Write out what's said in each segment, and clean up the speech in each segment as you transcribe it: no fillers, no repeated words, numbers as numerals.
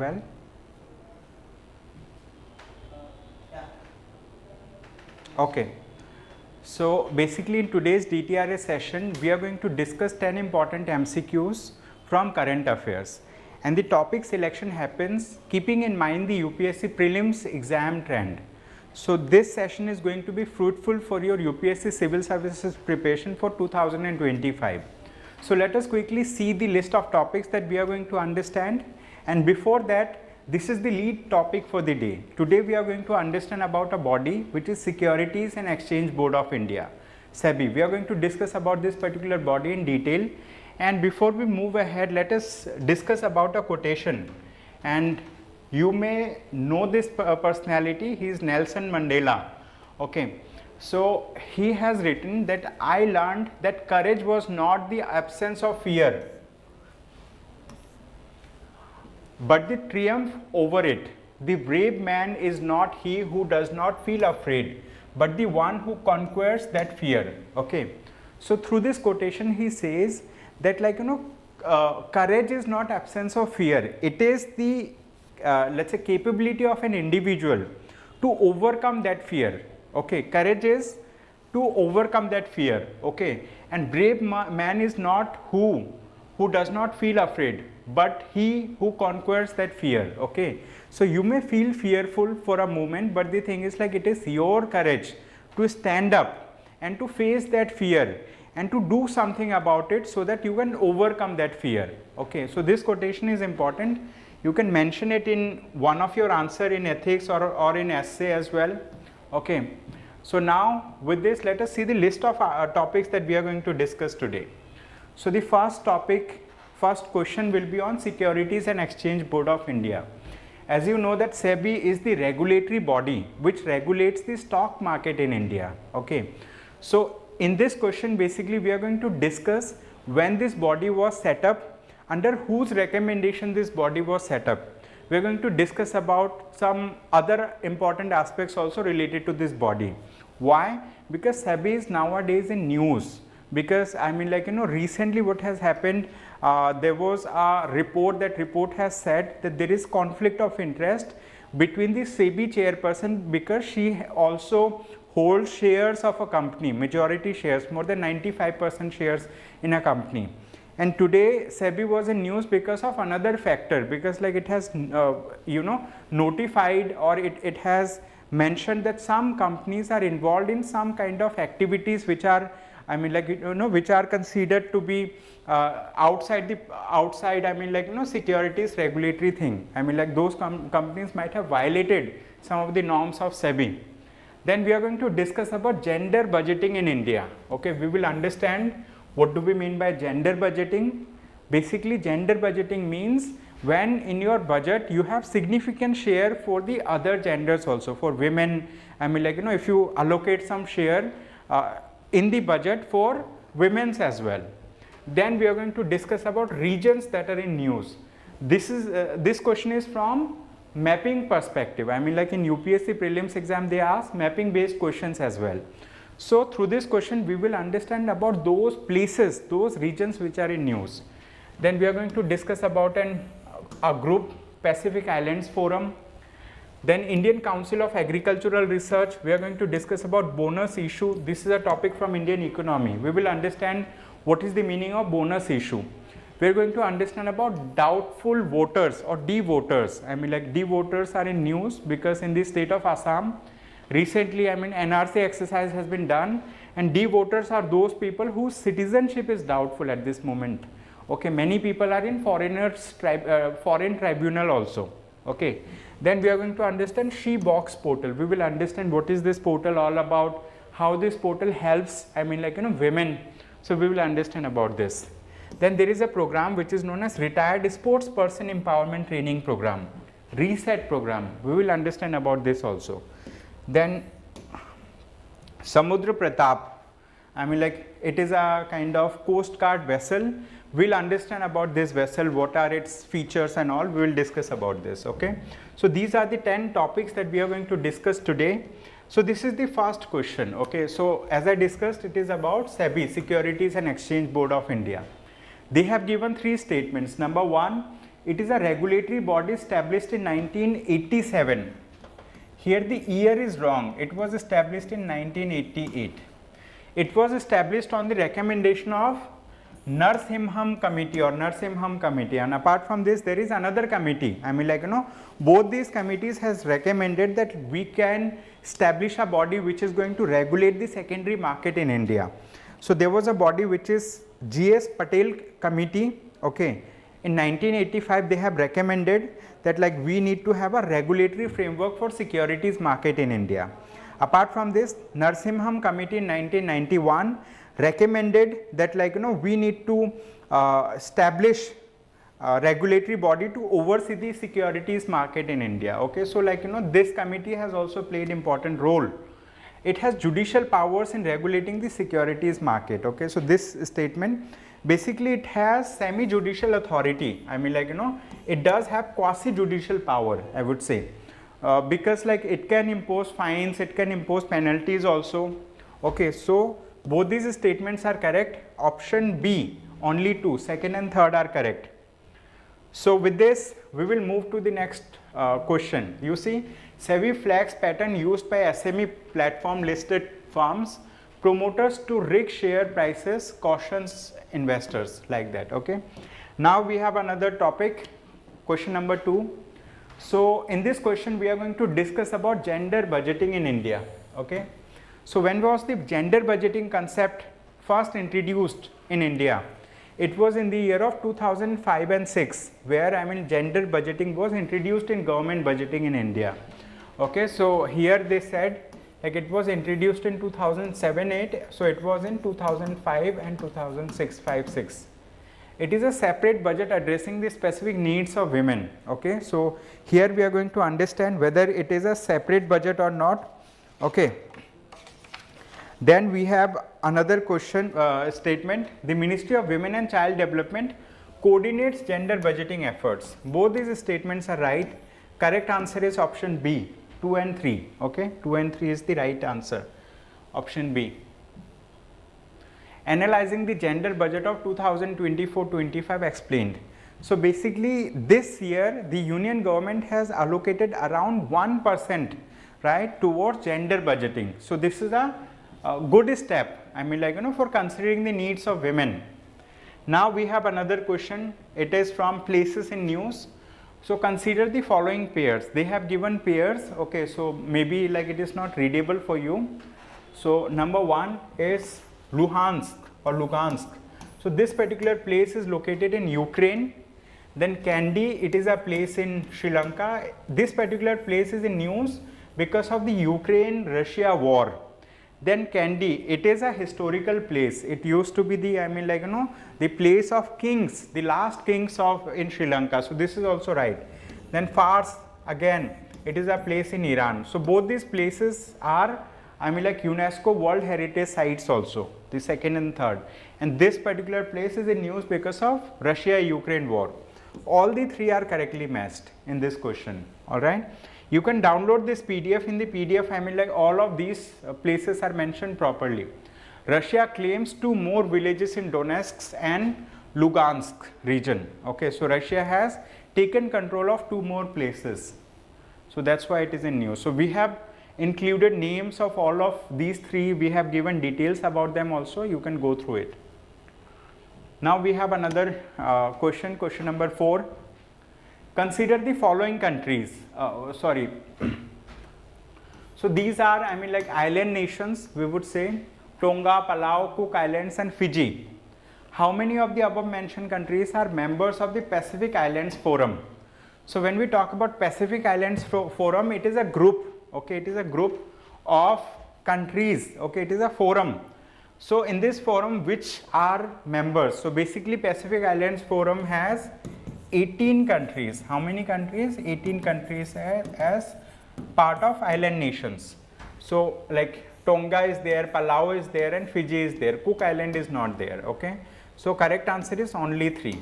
Well, okay. So basically in today's DTRS session, we are going to discuss 10 important MCQs from current affairs. And the topic selection happens keeping in mind the UPSC Prelims exam trend. So this session is going to be fruitful for your UPSC Civil Services preparation for 2025. So let us quickly see the list of topics that we are going to understand. And before that, this is the lead topic for the day. Today we are going to understand about a body which is Securities and Exchange Board of India, SEBI. We are going to discuss about this particular body in detail. And before we move ahead, let us discuss about a quotation. And you may know this personality. He is Nelson Mandela. Okay. So he has written that I learned that courage was not the absence of fear, but the triumph over it. The brave man is not he who does not feel afraid, but the one who conquers that fear. Okay. So through this quotation, he says that courage is not absence of fear. It is the let's say capability of an individual to overcome that fear. Okay. Courage is to overcome that fear. Okay. And brave man is not who does not feel afraid, but he who conquers that fear. Okay. So you may feel fearful for a moment, but the thing is it is your courage to stand up and to face that fear and to do something about it so that you can overcome that fear. Okay. So this quotation is important. You can mention it in one of your answer in ethics or in essay as well. Okay. So now with this, let us see the list of topics that we are going to discuss today. So the first question will be on Securities and Exchange Board of India. As you know that SEBI is the regulatory body which regulates the stock market in India. Okay. So in this question, basically we are going to discuss when this body was set up, under whose recommendation this body was set up. We are going to discuss about some other important aspects also related to this body. Why? Because SEBI is nowadays in news. Because recently what has happened, there was a report. That report has said that there is conflict of interest between the SEBI chairperson, because she also holds shares of a company, majority shares, more than 95% shares in a company. And today SEBI was in news because of another factor, because it has notified, or it has mentioned that some companies are involved in some kind of activities which are which are considered to be outside securities regulatory thing. Those companies might have violated some of the norms of SEBI. Then we are going to discuss about gender budgeting in India. Okay, we will understand what do we mean by gender budgeting. Basically, gender budgeting means when in your budget you have significant share for the other genders also, for women. If you allocate some share in the budget for women's as well. Then we are going to discuss about regions that are in news. This question is from mapping perspective. In UPSC Prelims exam, they ask mapping based questions as well. So through this question, we will understand about those places, those regions which are in news. Then we are going to discuss about a group, Pacific Islands Forum. Then Indian Council of Agricultural Research. We are going to discuss about bonus issue. This is a topic from Indian economy. We will understand what is the meaning of bonus issue. We are going to understand about doubtful voters or D-voters. D-voters are in news because in the state of Assam, recently NRC exercise has been done, and D-voters are those people whose citizenship is doubtful at this moment. Okay, many people are in foreign tribunal also. Okay. Then we are going to understand She-Box portal. We will understand what is this portal all about, how this portal helps women. So we will understand about this. Then there is a program which is known as Retired Sports Person Empowerment Training Program, RESET program. We will understand about this also. Then Samudra Pratap. It is a kind of coast guard vessel. We'll understand about this vessel, what are its features and all. We will discuss about this. Okay. So these are the 10 topics that we are going to discuss today. So this is the first question. Okay. So as I discussed, it is about SEBI, Securities and Exchange Board of India. They have given 3 statements. Number 1, it is a regulatory body established in 1987. Here the year is wrong, it was established in 1988. It was established on the recommendation of Narsimham committee or Narsimham committee, and apart from this there is another committee. I mean, like, you know, both these committees has recommended that we can establish a body which is going to regulate the secondary market in India. So there was a body which is GS Patel committee, okay. In 1985 they have recommended that like we need to have a regulatory framework for securities market in India. Apart from this, Narsimham committee in 1991 recommended that like, you know, we need to establish a regulatory body to oversee the securities market in India, okay. So like, you know, this committee has also played important role. It has judicial powers in regulating the securities market, okay. So this statement, basically it has semi-judicial authority. I mean, like, you know, it does have quasi-judicial power, I would say, because like it can impose fines, it can impose penalties also, okay. So both these statements are correct. Option B, only two, second and third are correct. So with this we will move to the next question. You see, SEBI flags pattern used by SME platform listed firms, promoters to rig share prices, cautions investors, like that, okay. Now we have another topic, question number 2. So in this question we are going to discuss about gender budgeting in India, okay. So when was the gender budgeting concept first introduced in India? It was in the year of 2005 and 6, where I mean gender budgeting was introduced in government budgeting in India, okay. So here they said like it was introduced in 2007-8, so it was in 2005 and 2006, 5-6. It is a separate budget addressing the specific needs of women, okay. So here we are going to understand whether it is a separate budget or not, okay. Then we have another question statement. The Ministry of Women and Child Development coordinates gender budgeting efforts. Both these statements are right. Correct answer is option B, 2 and 3, okay. 2 and 3 is the right answer, option B. Analyzing the gender budget of 2024-25 explained. So basically this year the union government has allocated around 1%, right, towards gender budgeting. So this is a good step, I mean, like, you know, for considering the needs of women. Now we have another question. It is from Places in News. So consider the following pairs. They have given pairs, okay. So maybe like it is not readable for you. So number 1 is Luhansk or Lugansk. So this particular place is located in Ukraine. Then Kandy, it is a place in Sri Lanka. This particular place is in news because of the Ukraine-Russia war. Then Kandy, it is a historical place. It used to be the, I mean, like, you know, the place of kings, the last kings of in Sri Lanka. So this is also right. Then Fars, again, it is a place in Iran. So both these places are, I mean, like UNESCO World Heritage Sites also, the second and third. And this particular place is in news because of Russia-Ukraine war. All the three are correctly matched in this question, alright. You can download this PDF. In the PDF, I mean, like all of these places are mentioned properly. Russia claims 2 more villages in Donetsk and Lugansk region, okay. So Russia has taken control of 2 more places. So that's why it is in news. So we have included names of all of these 3. We have given details about them also. You can go through it. Now we have another question, question number 4. Consider the following countries, so these are, I mean, like island nations, we would say Tonga, Palau, Cook Islands and Fiji. How many of the above mentioned countries are members of the Pacific Islands Forum? So when we talk about Pacific Islands Forum, it is a group, okay, it is a group of countries, okay, it is a forum. So in this forum, which are members? So basically Pacific Islands Forum has 18 countries. How many countries? 18 countries as part of island nations. So like Tonga is there, Palau is there and Fiji is there. Cook Island is not there, okay. So correct answer is only 3.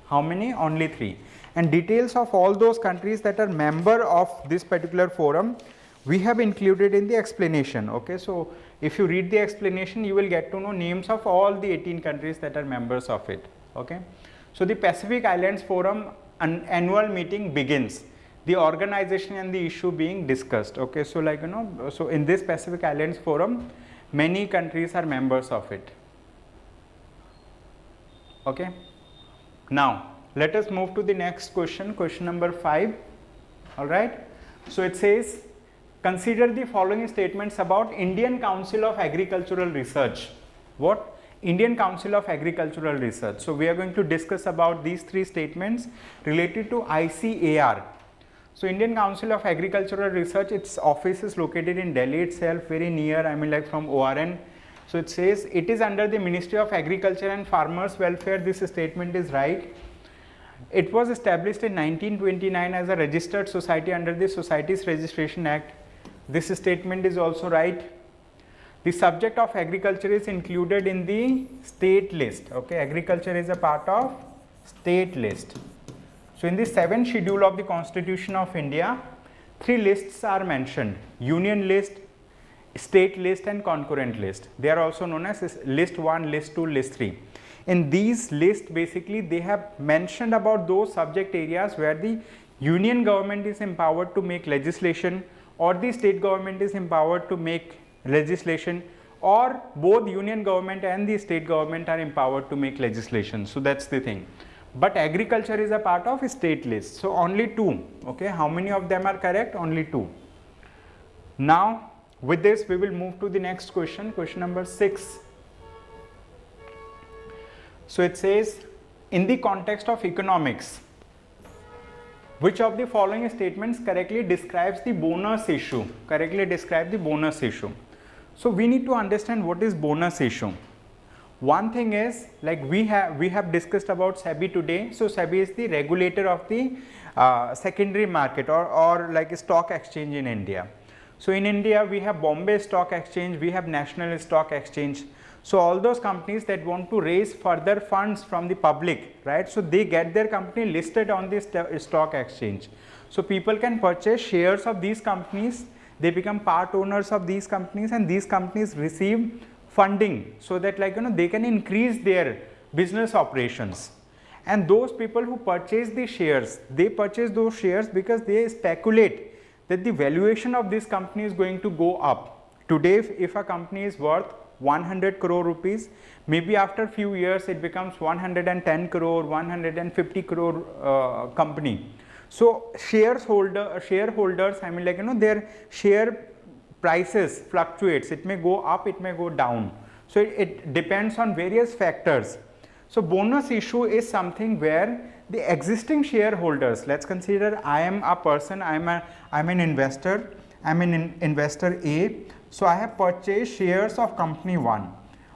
How many? Only 3. And details of all those countries that are member of this particular forum, we have included in the explanation, okay. So if you read the explanation, you will get to know names of all the 18 countries that are members of it, okay. So the Pacific Islands Forum an annual meeting begins, the organization and the issue being discussed. Okay, so like so in this Pacific Islands Forum, many countries are members of it. Okay, now let us move to the next question, question number 5. All right, so it says, consider the following statements about Indian Council of Agricultural Research. What? Indian Council of Agricultural Research. So we are going to discuss about these 3 statements related to ICAR. So Indian Council of Agricultural Research, its office is located in Delhi itself, very near, I mean like from ORN. So it says it is under the Ministry of Agriculture and Farmers Welfare. This statement is right. It was established in 1929 as a registered society under the Societies Registration Act. This statement is also right. The subject of agriculture is included in the state list. Okay, agriculture is a part of state list. So in the 7th schedule of the Constitution of India, 3 lists are mentioned: union list, state list and concurrent list. They are also known as list 1, list 2, list 3. In these lists, basically they have mentioned about those subject areas where the union government is empowered to make legislation, or the state government is empowered to make legislation, or both union government and the state government are empowered to make legislation. So that's the thing. But agriculture is a part of a state list. So only 2. Okay, how many of them are correct? Only 2. Now with this we will move to the next question, question number 6. So it says, in the context of economics, which of the following statements correctly describes the bonus issue? Correctly describe the bonus issue. So we need to understand what is bonus issue. One thing is, like we have discussed about SEBI today. So SEBI is the regulator of the secondary market or like a stock exchange in India. So in India we have Bombay Stock Exchange, we have National Stock Exchange. So all those companies that want to raise further funds from the public, right? So they get their company listed on the stock exchange. So people can purchase shares of these companies, they become part owners of these companies, and these companies receive funding so that they can increase their business operations. And those people who purchase the shares, they purchase those shares because they speculate that the valuation of this company is going to go up. Today if a company is worth 100 crore rupees, maybe after few years it becomes 110 crore, 150 crore company. So shareholders, I mean their share prices fluctuates. It may go up, it may go down. So it depends on various factors. So bonus issue is something where the existing shareholders, let's consider I am a person, I'm an investor, I'm an investor A. So I have purchased shares of company 1.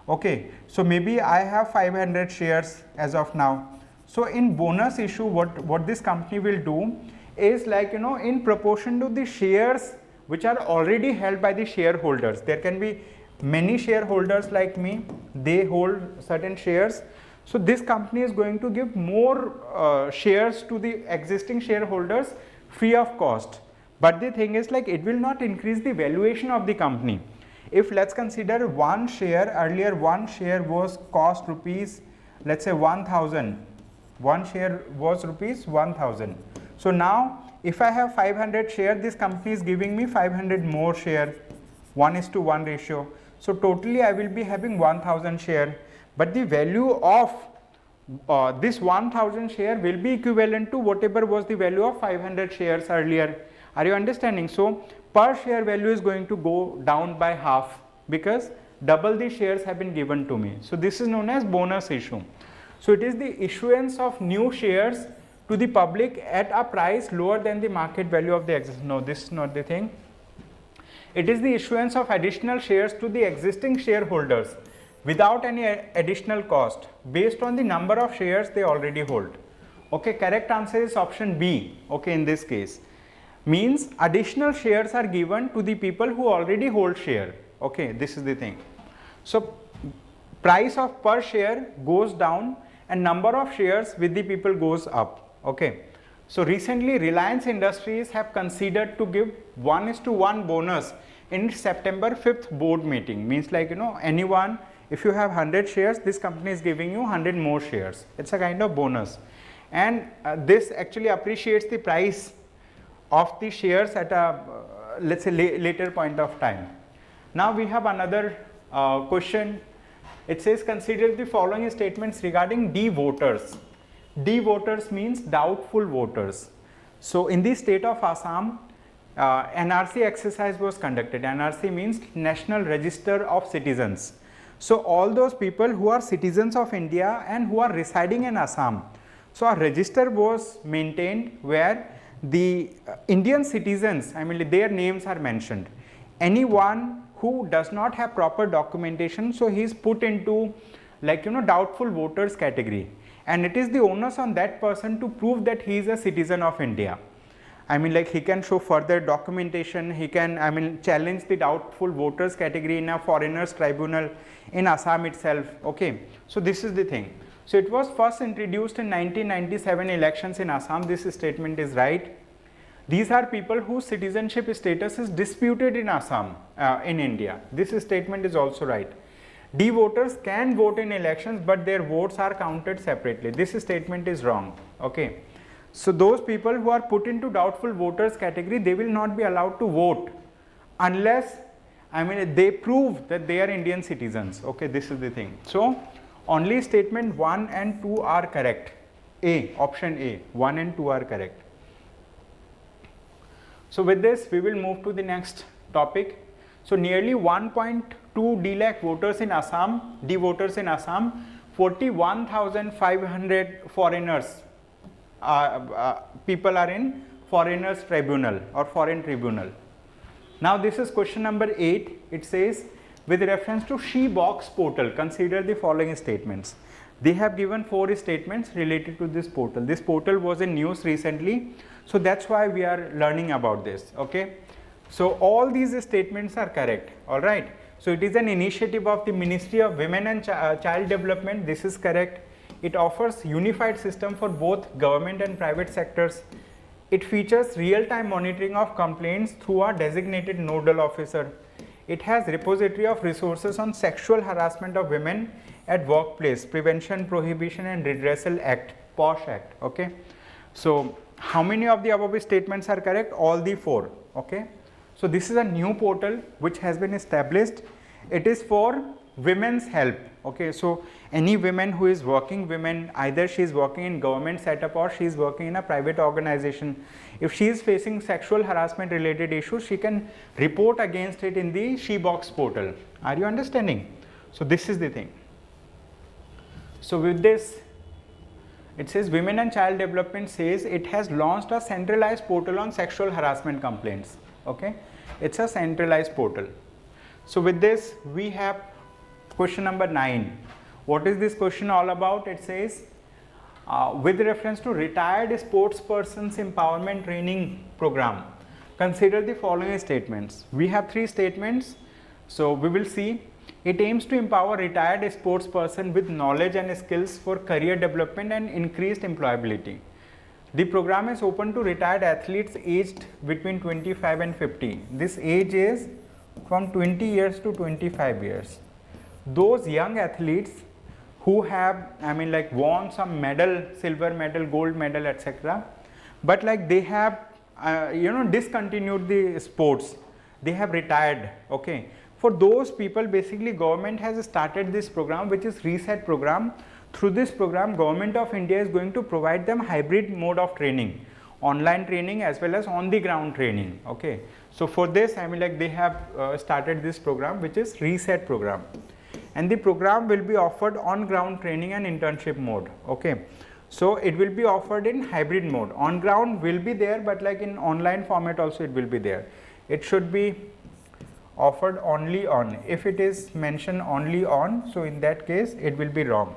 Okay, so maybe I have 500 shares as of now. So in bonus issue, what this company will do is in proportion to the shares which are already held by the shareholders. There can be many shareholders like me, they hold certain shares. So this company is going to give more shares to the existing shareholders free of cost. But the thing is it will not increase the valuation of the company. If let's consider one share, earlier one share was cost rupees, let's say 1000. One share was rupees 1000. So now if I have 500 shares, this company is giving me 500 more shares, 1:1 ratio. So totally I will be having 1000 share. But the value of this 1000 share will be equivalent to whatever was the value of 500 shares earlier. Are you understanding? So per share value is going to go down by half because double the shares have been given to me. So this is known as bonus issue. So it is the issuance of new shares to the public at a price lower than the market value of the existing. No, this is not the thing. It is the issuance of additional shares to the existing shareholders without any additional cost based on the number of shares they already hold. Okay, correct answer is option B. Okay, in this case means additional shares are given to the people who already hold share. Okay, this is the thing. So price of per share goes down and number of shares with the people goes up. Okay, so recently Reliance Industries have considered to give 1:1 bonus in September 5th board meeting. Means anyone If you have 100 shares, this company is giving you 100 more shares. It's a kind of bonus, and this actually appreciates the price of the shares at a let's say later point of time. Now we have another question. It says consider the following statements regarding D voters. D voters means doubtful voters. So in the state of Assam, NRC exercise was conducted. NRC means National Register of Citizens. So all those people who are citizens of India and who are residing in Assam, so a register was maintained where the Indian citizens, I mean their names are mentioned. Anyone who does not have proper documentation, so he is put into like doubtful voters category, and it is the onus on that person to prove that he is a citizen of India. I mean like he can show further documentation, he can challenge the doubtful voters category in a foreigners tribunal in Assam itself. Okay, so this is the thing. So it was first introduced in 1997 elections in Assam. This statement is right. These are people whose citizenship status is disputed in Assam, in India. This statement is also right. D voters can vote in elections, but their votes are counted separately. This statement is wrong. Okay. So those people who are put into doubtful voters category, they will not be allowed to vote unless they prove that they are Indian citizens. Okay, this is the thing. So only statement 1 and 2 are correct. A, option A, 1 and 2 are correct. So with this, we will move to the next topic. So nearly 1.2 D lakh voters in Assam, D voters in Assam, 41,500 foreigners, people are in foreigners tribunal or foreign tribunal. Now this is question number 8. It says, with reference to She-Box portal, consider the following statements. They have given 4 statements related to this portal. This portal was in news recently, so that's why we are learning about this. Okay, so all these statements are correct. All right, so it is an initiative of the Ministry of Women and Child Development. This is correct. It offers unified system for both government and private sectors. It features real-time monitoring of complaints through a designated nodal officer. It has repository of resources on sexual harassment of women at workplace, Prevention, Prohibition and Redressal Act, POSH Act. Okay, so how many of the above statements are correct? All the 4. Okay, so this is a new portal which has been established. It is for women's help. Okay, so any women who is working, women, either she is working in government setup or she is working in a private organization, if she is facing sexual harassment related issues, she can report against it in the She-Box portal. Are you understanding? So this is the thing. So with this, it says Women and Child Development says it has launched a centralized portal on sexual harassment complaints. Okay, it's a centralized portal. So with this, we have question number 9. What is this question all about? It says, with reference to retired sports persons empowerment training program, consider the following statements. We have 3 statements. So we will see. It aims to empower retired sports person with knowledge and skills for career development and increased employability. The program is open to retired athletes aged between 25 and 50. This age is from 20 years to 25 years. Those young athletes who have won some medal, silver medal, gold medal, etc., but they have discontinued the sports, they have retired. Okay, for those people, basically government has started this program, which is reset program. Through this program, Government of India is going to provide them hybrid mode of training, online training as well as on the ground training. Okay, so for this, they have started this program, which is reset program. And the program will be offered on ground training and internship mode. Okay, so it will be offered in hybrid mode. On ground will be there, but in online format also it will be there. It should be offered only on. If it is mentioned only on, so in that case it will be wrong.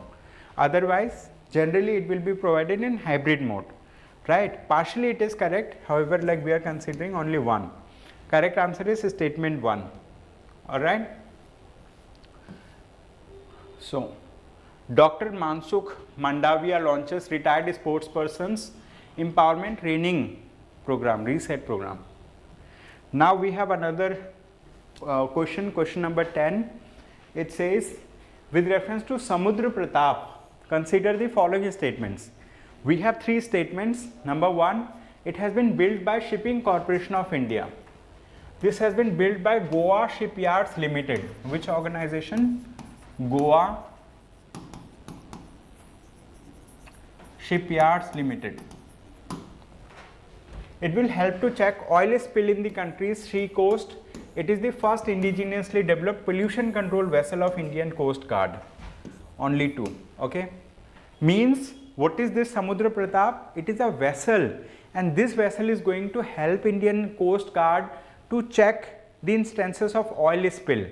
Otherwise, generally it will be provided in hybrid mode, right? Partially it is correct. However, we are considering only one. Correct answer is statement 1. All right. So, Dr. Mansukh Mandavia launches retired sports persons empowerment training program, reset program. Now we have another question number 10. It says, with reference to Samudra Pratap, consider the following statements. We have three statements. Number one, it has been built by Shipping Corporation of India. This has been built by Goa Shipyards Limited. Which organization? Goa Shipyards Limited. It will help to check oil spill in the country's sea coast. It is the first indigenously developed pollution control vessel of Indian Coast Guard. Only two. Okay. Means what is this Samudra Pratap? It is a vessel, and this vessel is going to help Indian Coast Guard to check the instances of oil spill.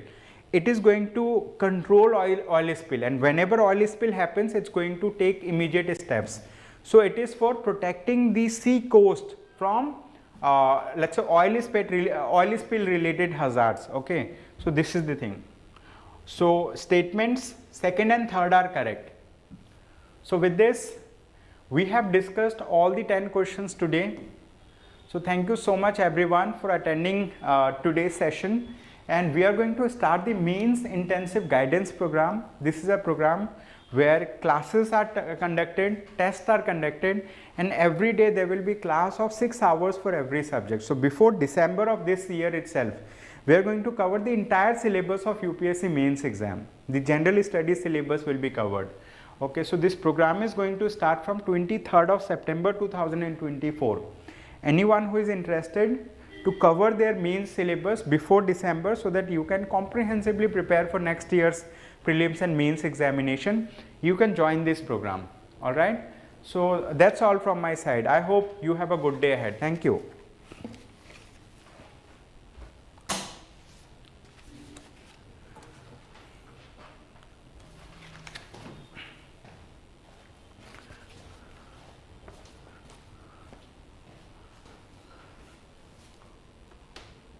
It is going to control oil spill, and whenever oil spill happens, it's going to take immediate steps. So it is for protecting the sea coast from let's say oil spill related hazards. Okay, so this is the thing. So statements second and third are correct. So with this, we have discussed all the 10 questions today. So thank you so much everyone for attending today's session, and we are going to start the mains intensive guidance program. This is a program where classes are conducted, tests are conducted, and every day there will be class of 6 hours for every subject. So before December of this year itself, we are going to cover the entire syllabus of UPSC mains exam. The general studies syllabus will be covered. Okay, so this program is going to start from 23rd of September 2024. Anyone who is interested to cover their main syllabus before December, so that you can comprehensively prepare for next year's prelims and mains examination, you can join this program. All right. So that's all from my side. I hope you have a good day ahead. Thank you.